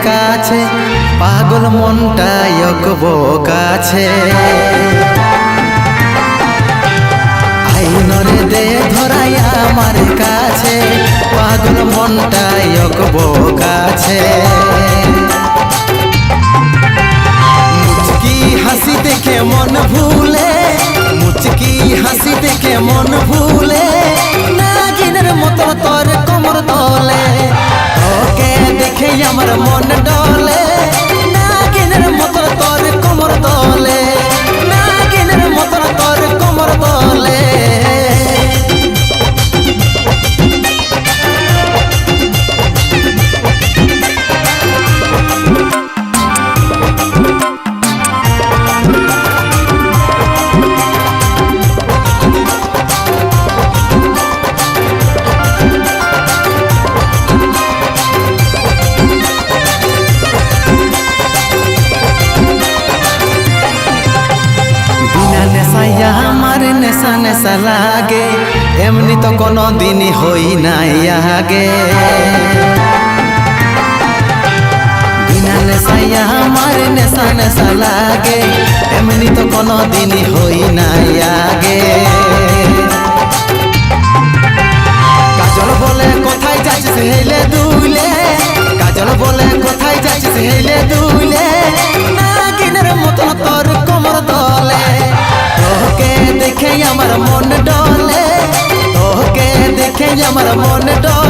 কাছে পাগল মনটা কাছে আইনরে দে ধরাই আমার কাছে পাগল মনটা কাছে মুচকি হাসি দেখে মন ভুলে মুচকি হাসি দেখে মন ভুলে নাগিনের মতো তোর কোমর দলে তোকে দেখে আমার মন ডলে নাগিনের মতো তোর কোমর দলে নাগিনের মতো তোর কোমর দলে আমার নেশা নেশা লাগে এমনি তো কোনো দিন হই নাই আগে বিনা নেশায় আমার নেশা নেশা লাগে এমনি তো কোনো দিন হই নাই আগে কাজল বলে কোথায় যাচ্ছিস হেলে দুলে কাজল বলে কোথায় যাচ্ছিস হেলে দুলে নাগিনের মতো তোর কোমর দলে তোকে দেখে আমার মন ডলে তোকে দেখে আমার মন ডলে